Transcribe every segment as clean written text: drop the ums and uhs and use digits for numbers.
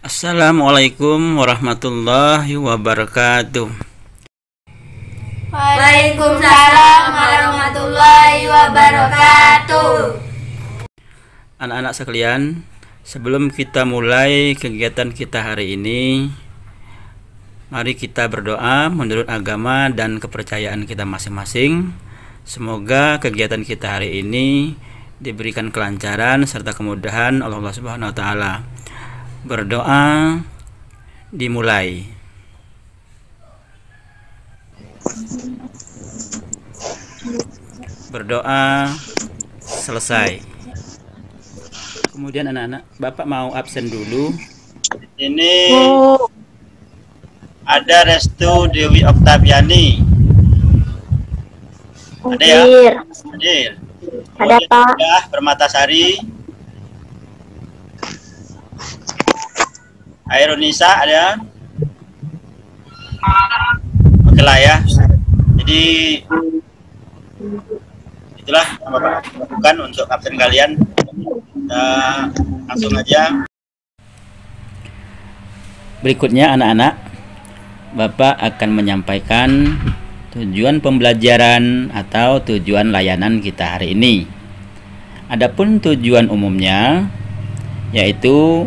Assalamualaikum warahmatullahi wabarakatuh. Waalaikumsalam warahmatullahi wabarakatuh. Anak-anak sekalian, sebelum kita mulai kegiatan kita hari ini, mari kita berdoa menurut agama dan kepercayaan kita masing-masing. Semoga kegiatan kita hari ini diberikan kelancaran serta kemudahan Allah Subhanahu wa taala. Berdoa dimulai. Berdoa selesai. Kemudian anak-anak, Bapak mau absen dulu. Ini ada Restu Dewi Oktaviani. Ada ya? Hadir. Ada Pak. Ya, Permatasari. Aeronisa ada. Oke lah ya. Jadi itulah yang Bapak lakukan untuk absen kalian. Langsung aja. Berikutnya anak-anak, Bapak akan menyampaikan tujuan pembelajaran atau tujuan layanan kita hari ini. Adapun tujuan umumnya yaitu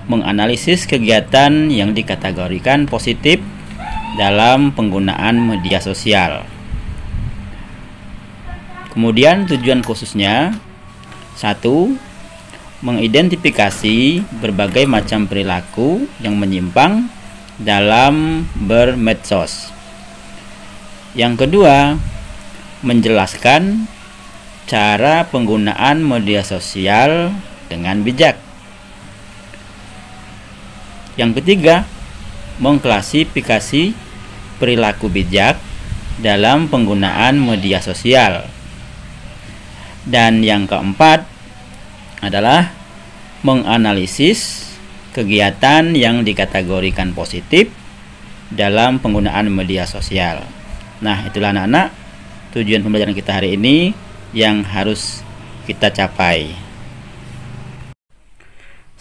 menganalisis kegiatan yang dikategorikan positif dalam penggunaan media sosial. Kemudian tujuan khususnya 1. Mengidentifikasi berbagai macam perilaku yang menyimpang dalam bermedsos. Yang kedua, menjelaskan cara penggunaan media sosial dengan bijak. Yang ketiga, mengklasifikasi perilaku bijak dalam penggunaan media sosial. Dan yang keempat adalah menganalisis kegiatan yang dikategorikan positif dalam penggunaan media sosial. Nah, itulah anak-anak tujuan pembelajaran kita hari ini yang harus kita capai.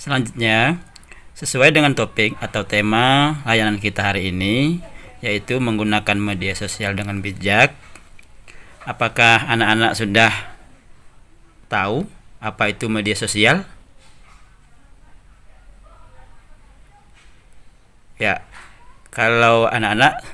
Selanjutnya, sesuai dengan topik atau tema layanan kita hari ini, yaitu menggunakan media sosial dengan bijak. Apakah anak-anak sudah tahu apa itu media sosial? Ya, kalau anak-anak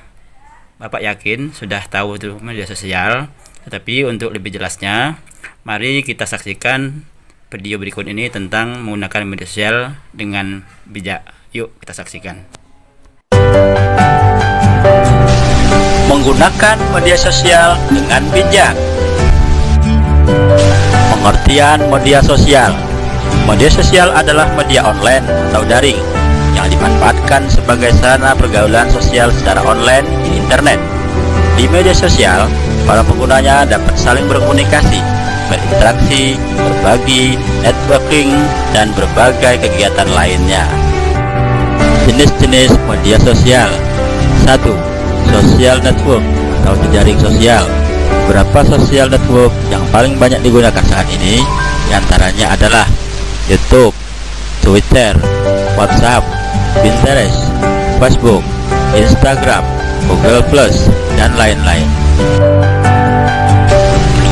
Bapak yakin sudah tahu itu media sosial, tetapi untuk lebih jelasnya, mari kita saksikan video berikut ini tentang menggunakan media sosial dengan bijak. Yuk kita saksikan. Menggunakan media sosial dengan bijak. Pengertian media sosial. Media sosial adalah media online atau daring yang dimanfaatkan sebagai sarana pergaulan sosial secara online di internet. Di media sosial, para penggunanya dapat saling berkomunikasi, berinteraksi, berbagi, networking, dan berbagai kegiatan lainnya. Jenis-jenis media sosial. 1. Social network atau jejaring sosial. Beberapa social network yang paling banyak digunakan saat ini diantaranya adalah YouTube, Twitter, WhatsApp, Pinterest, Facebook, Instagram, Google+, dan lain-lain.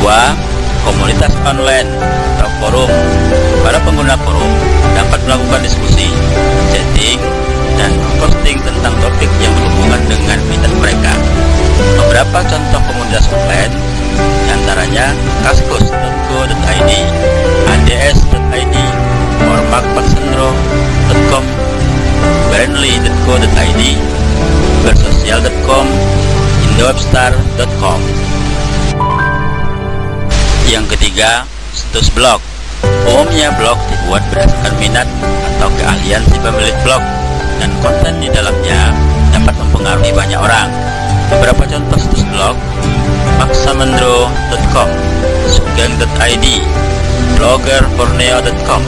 2. Komunitas online atau forum. Para pengguna forum dapat melakukan diskusi, chatting, dan posting tentang topik yang berhubungan dengan minat mereka. Beberapa contoh komunitas online diantaranya kaskus.co.id, ads.id, ormakpersendro.com, brandly.co.id, bersosial.com, indowebstar.com. Yang ketiga, situs blog. Umumnya blog dibuat berdasarkan minat atau keahlian si pemilik blog, dan konten di dalamnya dapat mempengaruhi banyak orang. Beberapa contoh situs blog: maksamendro.com, sugeng.id, bloggerborneo.com,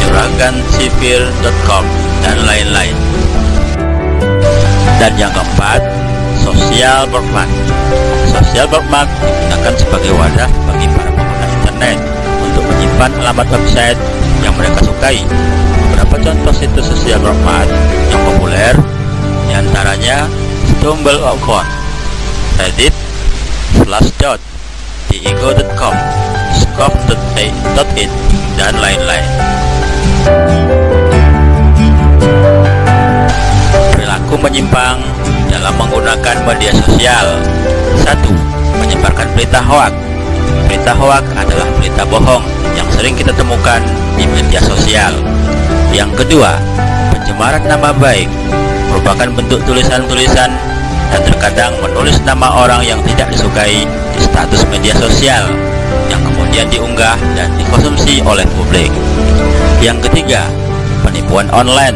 juragansipir.com, dan lain-lain. Dan yang keempat, social bookmark. Social bookmark digunakan sebagai wadah bagi para pengguna internet untuk menyimpan alamat website yang mereka sukai. Beberapa contoh situs social bookmark Tumblr account, Reddit, Slashdot, Diego.com, Scope.it, dan lain-lain. Perilaku menyimpang dalam menggunakan media sosial. 1. Menyebarkan berita hoak. Berita hoak adalah berita bohong yang sering kita temukan di media sosial. Yang kedua, pencemaran nama baik merupakan bentuk tulisan-tulisan dan terkadang menulis nama orang yang tidak disukai di status media sosial yang kemudian diunggah dan dikonsumsi oleh publik. Yang ketiga, penipuan online.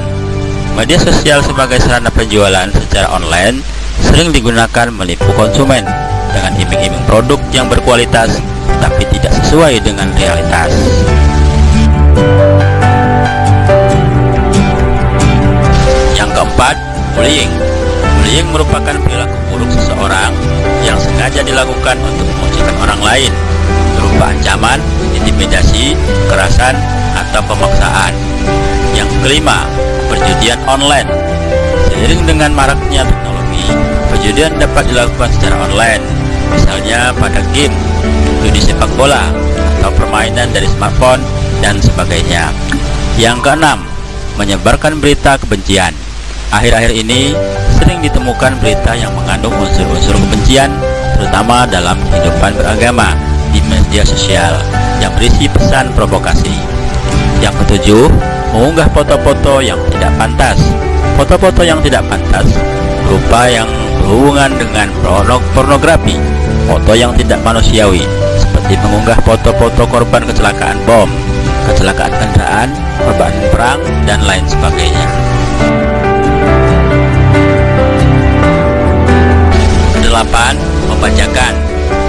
Media sosial sebagai sarana penjualan secara online sering digunakan menipu konsumen dengan iming-iming produk yang berkualitas tapi tidak sesuai dengan realitas. Yang keempat, bullying. Bullying merupakan perilaku buruk seseorang yang sengaja dilakukan untuk mengucilkan orang lain berupa ancaman, intimidasi, kekerasan, atau pemaksaan. Yang kelima, perjudian online. Seiring dengan maraknya teknologi, perjudian dapat dilakukan secara online, misalnya pada game, judi sepak bola, atau permainan dari smartphone, dan sebagainya. Yang keenam, menyebarkan berita kebencian. Akhir-akhir ini sering ditemukan berita yang mengandung unsur-unsur kebencian, terutama dalam kehidupan beragama di media sosial yang berisi pesan provokasi. Yang ketujuh, mengunggah foto-foto yang tidak pantas. Foto-foto yang tidak pantas berupa yang berhubungan dengan pornografi, foto yang tidak manusiawi, seperti mengunggah foto-foto korban kecelakaan bom, kecelakaan kendaraan, korban perang, dan lain sebagainya. Kedelapan, membajakan.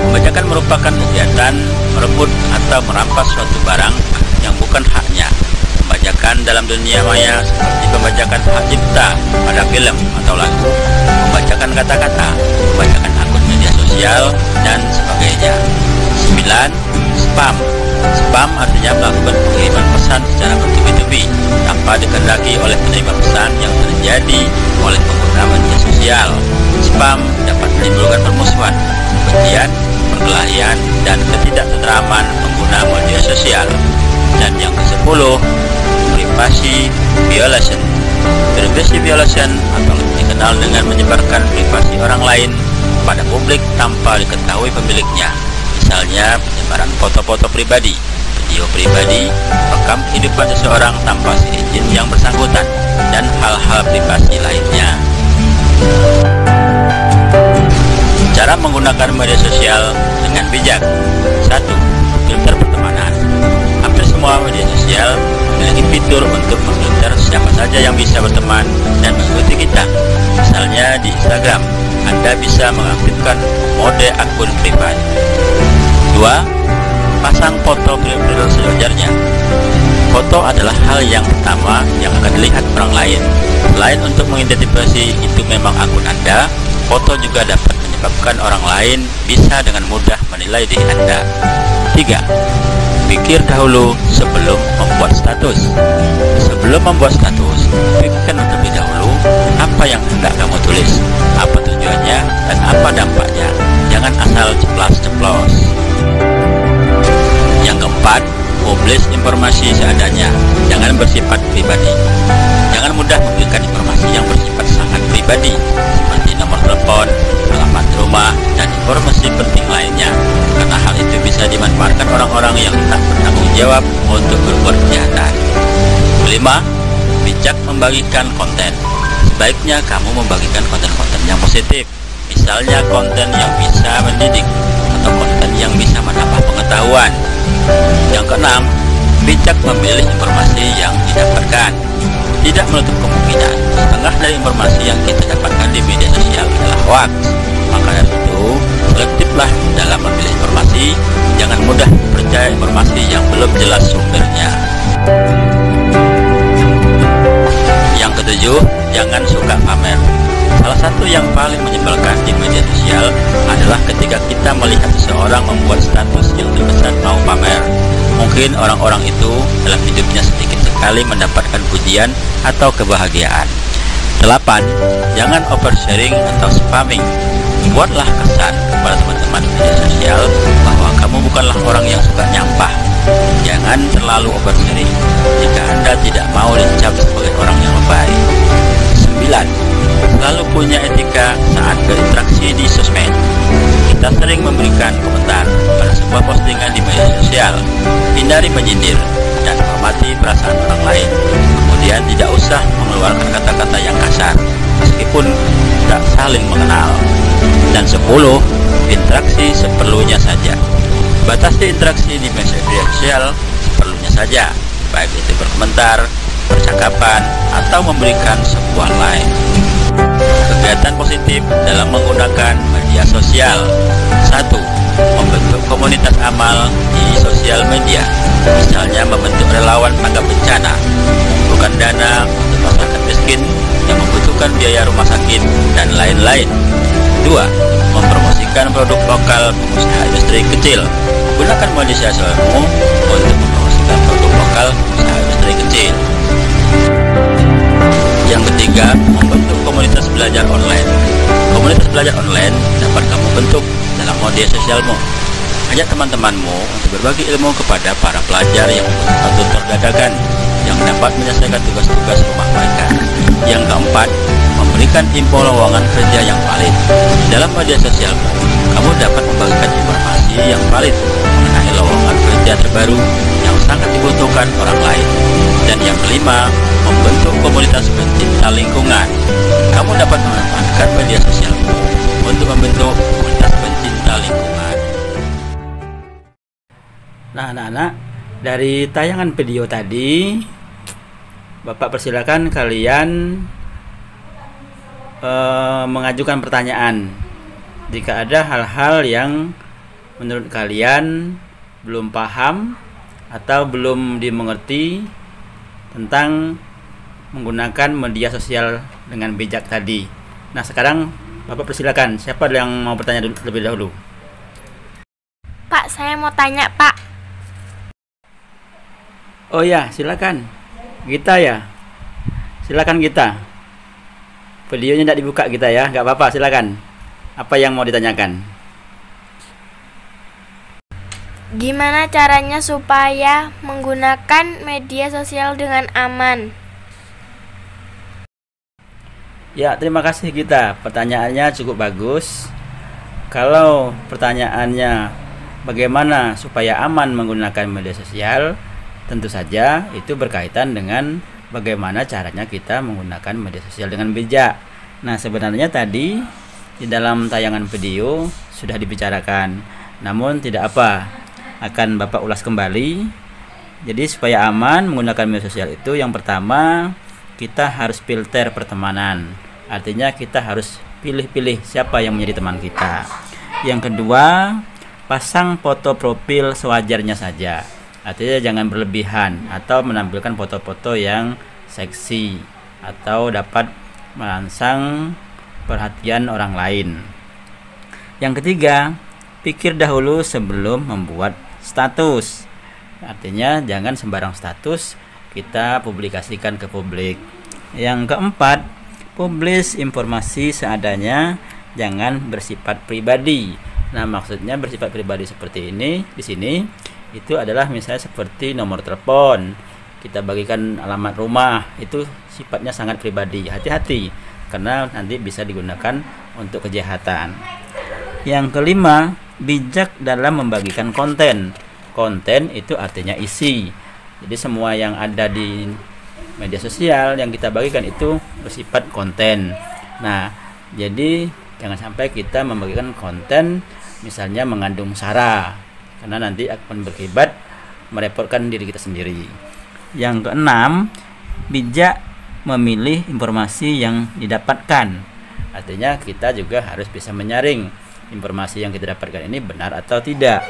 Membajakan merupakan kegiatan merebut atau merampas suatu barang yang bukan haknya. Pembajakan dalam dunia maya seperti pembajakan hak cipta pada film atau lagu, pembajakan kata-kata, pembajakan akun media sosial, dan sebagainya. 9. Spam. Spam artinya melakukan pengiriman pesan secara bertubi-tubi tanpa dikehendaki oleh penerima pesan yang terjadi oleh pengguna media sosial. Spam dapat menimbulkan permusuhan, kebencian, perkelahian, dan ketidaktenteraman pengguna media sosial. Dan yang ke-10, privacy violation. Privacy violation atau dikenal dengan menyebarkan privasi orang lain pada publik tanpa diketahui pemiliknya. Misalnya penyebaran foto-foto pribadi, video pribadi, rekam kehidupan seseorang tanpa seizin yang bersangkutan, dan hal-hal privasi lainnya. Cara menggunakan media sosial dengan bijak. 1. Filter pertemanan. Hampir semua media sosial memiliki fitur untuk memfilter siapa saja yang bisa berteman dan mengikuti kita. Misalnya di Instagram, Anda bisa mengaktifkan mode akun privat. 2. Pasang foto profil sewajarnya. Foto adalah hal yang pertama yang akan dilihat orang lain. Selain untuk mengidentifikasi itu memang akun Anda, foto juga dapat menyebabkan orang lain bisa dengan mudah menilai diri Anda. 3. Pikir dahulu sebelum membuat status. Sebelum membuat status, pikirkan terlebih dahulu apa yang hendak kamu tulis, apa tujuannya, dan apa dampaknya. Jangan asal ceplas-ceplos. Yang keempat, publish informasi seadanya. Jangan bersifat pribadi. Jangan mudah memberikan informasi yang bersifat sangat pribadi, seperti nomor telepon, alamat rumah, dan informasi penting lainnya, karena hal itu bisa dimanfaatkan orang-orang yang tak bertanggung jawab untuk berbuat kejahatan. 5. Bijak membagikan konten. Sebaiknya kamu membagikan konten-konten yang positif, misalnya konten yang bisa mendidik atau konten yang bisa menambah pengetahuan. Yang keenam, bijak memilih informasi yang didapatkan. Tidak menutup kemungkinan setengah dari informasi yang kita dapatkan di media sosial adalah hoax. Maka dari itu, selektiflah dalam memilih informasi. Jangan mudah percaya informasi yang belum jelas sumbernya. Yang ketujuh, jangan suka pamer. Salah satu yang paling menyebalkan di media sosial adalah ketika kita melihat seseorang membuat status yang terkesan mau pamer. Mungkin orang-orang itu dalam hidupnya sedikit sekali mendapatkan pujian atau kebahagiaan. 8. Jangan oversharing atau spamming. Buatlah kesan kepada teman-teman media sosial bahwa kamu bukanlah orang yang suka nyampah. Jangan terlalu oversharing jika Anda tidak mau dicap sebagai orang yang lebay. 9. Selalu punya etika saat berinteraksi di sosmed. Kita sering memberikan komentar pada sebuah postingan di media sosial. Hindari menyindir dan hormati perasaan orang lain. Kemudian tidak usah mengeluarkan kata-kata yang kasar meskipun tidak saling mengenal. Dan 10. Interaksi seperlunya saja. Batasi interaksi di media sosial seperlunya saja, baik itu berkomentar, percakapan, atau memberikan sebuah like. Kegiatan positif dalam menggunakan media sosial. 1. Membentuk komunitas amal di sosial media. Misalnya membentuk relawan tanggap bencana, mengumpulkan dana untuk masyarakat miskin yang membutuhkan biaya rumah sakit, dan lain-lain. 2. Mempromosikan produk lokal pengusaha industri kecil. Gunakan media sosialmu untuk mempromosikan produk lokal pengusaha industri kecil. Yang ketiga, membentuk komunitas belajar online. Komunitas belajar online dapat kamu bentuk dalam media sosialmu. Ajak teman-temanmu untuk berbagi ilmu kepada para pelajar yang membutuhkan tutor dadakan yang dapat menyelesaikan tugas-tugas rumah mereka. Yang keempat, memberikan info lowongan kerja yang valid. Dalam media sosialmu, kamu dapat membagikan informasi yang valid mengenai lowongan kerja terbaru yang sangat dibutuhkan orang lain. Dan yang kelima, membentuk komunitas pencinta lingkungan. Kamu dapat memanfaatkan media sosialmu untuk membentuk komunitas pencinta lingkungan. Nah, anak-anak, dari tayangan video tadi, Bapak persilakan kalian mengajukan pertanyaan jika ada hal-hal yang menurut kalian belum paham atau belum dimengerti tentang menggunakan media sosial dengan bijak tadi. Nah, sekarang Bapak persilakan, siapa yang mau bertanya lebih dahulu? Pak, saya mau tanya, Pak. Oh ya, silakan. Gita ya. Silakan Gita. Videonya tidak dibuka Gita ya, nggak apa-apa, silakan. Apa yang mau ditanyakan? Gimana caranya supaya menggunakan media sosial dengan aman? Ya, terima kasih Gita. Pertanyaannya cukup bagus. Kalau pertanyaannya bagaimana supaya aman menggunakan media sosial, tentu saja itu berkaitan dengan bagaimana caranya kita menggunakan media sosial dengan bijak. Nah, sebenarnya tadi di dalam tayangan video sudah dibicarakan, namun tidak apa, akan Bapak ulas kembali. Jadi supaya aman menggunakan media sosial itu, yang pertama kita harus filter pertemanan. Artinya kita harus pilih-pilih siapa yang menjadi teman kita. Yang kedua, pasang foto profil sewajarnya saja. Artinya jangan berlebihan atau menampilkan foto-foto yang seksi atau dapat merangsang perhatian orang lain. Yang ketiga, pikir dahulu sebelum membuat status. Artinya jangan sembarang status kita publikasikan ke publik. Yang keempat, publish informasi seadanya, jangan bersifat pribadi. Nah, maksudnya bersifat pribadi seperti ini di sini itu adalah misalnya seperti nomor telepon, kita bagikan alamat rumah, itu sifatnya sangat pribadi. Hati-hati karena nanti bisa digunakan untuk kejahatan. Yang kelima, bijak dalam membagikan konten. Konten itu artinya isi. Jadi semua yang ada di media sosial yang kita bagikan itu bersifat konten. Nah, jadi jangan sampai kita membagikan konten misalnya mengandung sara, karena nanti akan berakibat merepotkan diri kita sendiri. Yang keenam, bijak memilih informasi yang didapatkan. Artinya kita juga harus bisa menyaring informasi yang kita dapatkan ini benar atau tidak.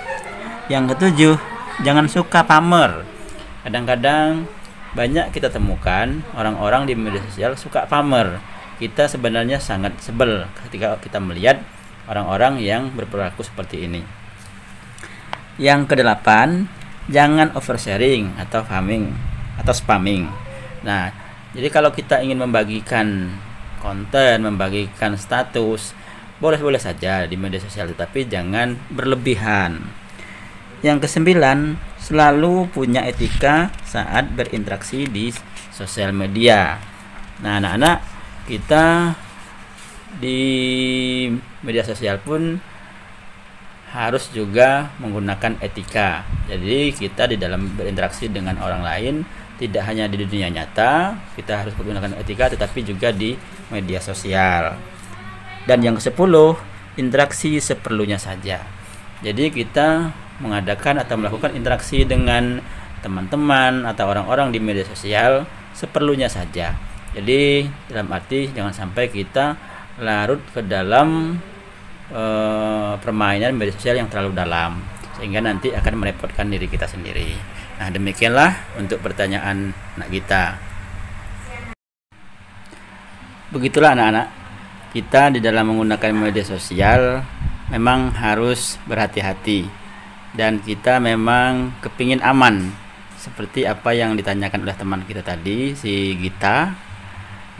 Yang ketujuh, jangan suka pamer. Kadang-kadang banyak kita temukan orang-orang di media sosial suka pamer. Kita sebenarnya sangat sebel ketika kita melihat orang-orang yang berperilaku seperti ini. Yang kedelapan, jangan oversharing atau spamming. Nah, jadi kalau kita ingin membagikan konten, membagikan status, boleh-boleh saja di media sosial, tetapi jangan berlebihan. Yang kesembilan, selalu punya etika saat berinteraksi di sosial media. Nah, anak-anak, kita di media sosial pun harus juga menggunakan etika. Jadi kita di dalam berinteraksi dengan orang lain tidak hanya di dunia nyata, kita harus menggunakan etika, tetapi juga di media sosial. Dan yang ke-10, interaksi seperlunya saja. Jadi kita mengadakan atau melakukan interaksi dengan teman-teman atau orang-orang di media sosial seperlunya saja. Jadi dalam arti jangan sampai kita larut ke dalam permainan media sosial yang terlalu dalam, sehingga nanti akan merepotkan diri kita sendiri. Nah, demikianlah untuk pertanyaan anak kita. Begitulah anak-anak, kita di dalam menggunakan media sosial memang harus berhati-hati, dan kita memang kepingin aman seperti apa yang ditanyakan oleh teman kita tadi, si Gita.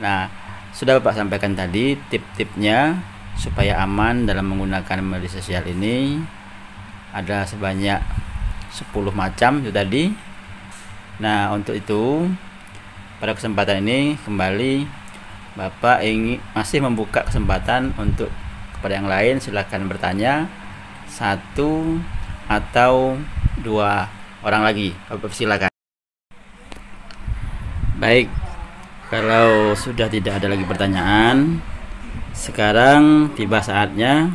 Nah, sudah Bapak sampaikan tadi tip-tipnya supaya aman dalam menggunakan media sosial ini. Ada sebanyak 10 macam itu tadi. Nah, untuk itu pada kesempatan ini kembali Bapak ingin masih membuka kesempatan untuk kepada yang lain, silakan bertanya, 1 atau 2 orang lagi. Bapak silakan. Baik, kalau sudah tidak ada lagi pertanyaan, sekarang tiba saatnya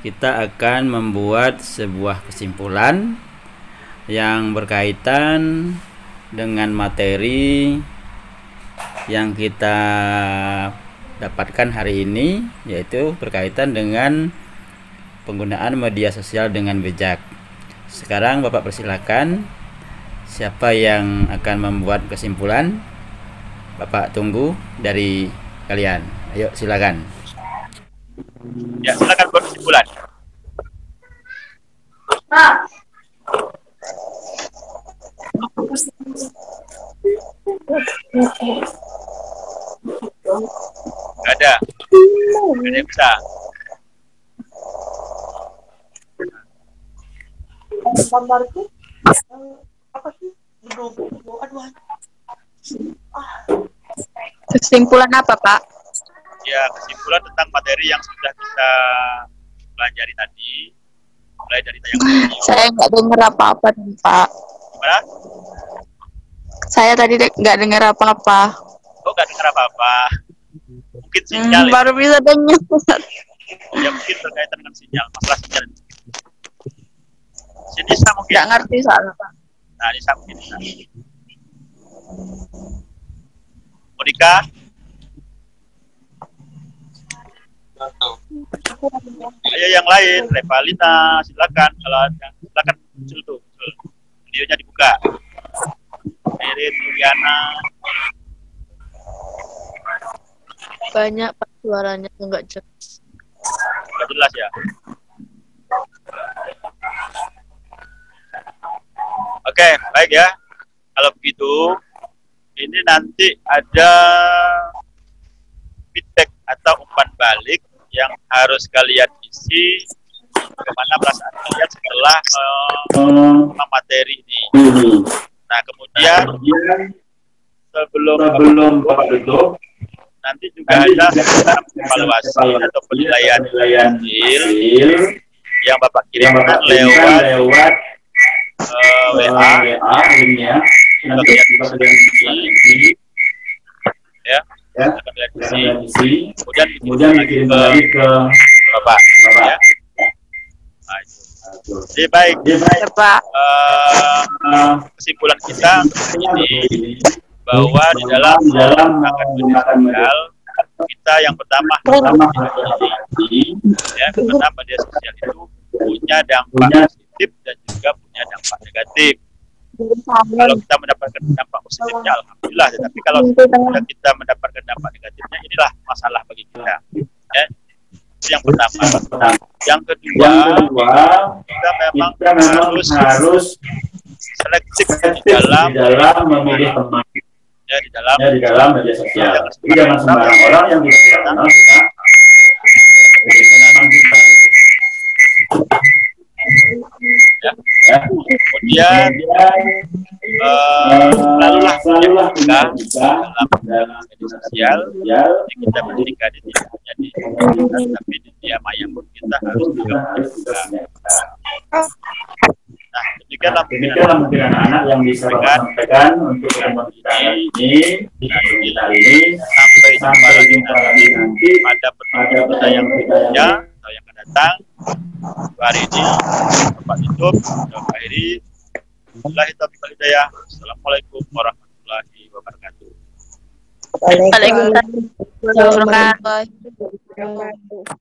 kita akan membuat sebuah kesimpulan yang berkaitan dengan materi yang kita dapatkan hari ini, yaitu berkaitan dengan penggunaan media sosial dengan bijak. Sekarang Bapak persilakan, siapa yang akan membuat kesimpulan? Bapak tunggu dari kalian. Ayo silakan. Ya, silakan buat kesimpulan. Gak ada. Gak ada yang bisa. Kesimpulan apa, Pak? Ya, kesimpulan tentang materi yang sudah kita pelajari tadi, mulai dari tayang video. Saya nggak dengar apa-apa, Pak. Gimana? Saya tadi nggak dengar apa-apa. Oh, nggak dengar apa-apa. Mungkin sinyal. Baru bisa dengar. Ya, mungkin berkaitan dengan sinyal, masalah sinyal. Si Nisa mungkin. Nggak ngerti soalnya, Pak. Nah, Nisa mungkin. Monika. Ayo yang lain, Revalina, silakan. Kalau ada, silakan muncul tuh. Videonya dibuka. Erin, Juliana. Banyak Pak suaranya nggak jelas. Nggak jelas ya. Oke, baik ya. Kalau begitu, ini nanti ada feedback atau umpan balik yang harus kalian isi, bagaimana perasaan kalian setelah materi ini. Nah, kemudian sebelum Bapak duduk, nanti juga ada evaluasi atau penilaian hasil yang Bapak kirimkan lewat WA, linknya. Ya, kemudian dikirim lagi ke Bapak. Ya. Jadi baik, Pak. kesimpulan kita ini bahwa di dalam menggunakan media sosial, kita yang pertama media sosial itu punya dampak positif dan juga punya dampak negatif. Kalau kita mendapatkan dampak positifnya, alhamdulillah. Tetapi kalau kita mendapatkan dampak negatifnya, inilah masalah bagi kita. Ya. Itu yang pertama. Yang kedua, kita memang harus selektif di dalam memilih teman. ya di dalam media sosial. Jangan Jadi jangan sembarang orang yang tidak kita kenal kita berikan nama kita. Ya. Kemudian selalulah punya dalam media sosial. Jadi kita bertingkah di tidak hanya di komunitas, tapi di dunia maya pun kita harus juga bertingkah. Nah, demikianlah mungkin anak-anak yang bisa sampaikan untuk teman kita ini sampai jumpa lagi nanti pada pertemuan kita yang berikutnya atau yang akan datang. Hari ini Bapak tutup dan akhiri. Wabillahi taufiq wal hidayah. Assalamualaikum warahmatullahi wabarakatuh. Waalaikumsalam warahmatullahi wabarakatuh.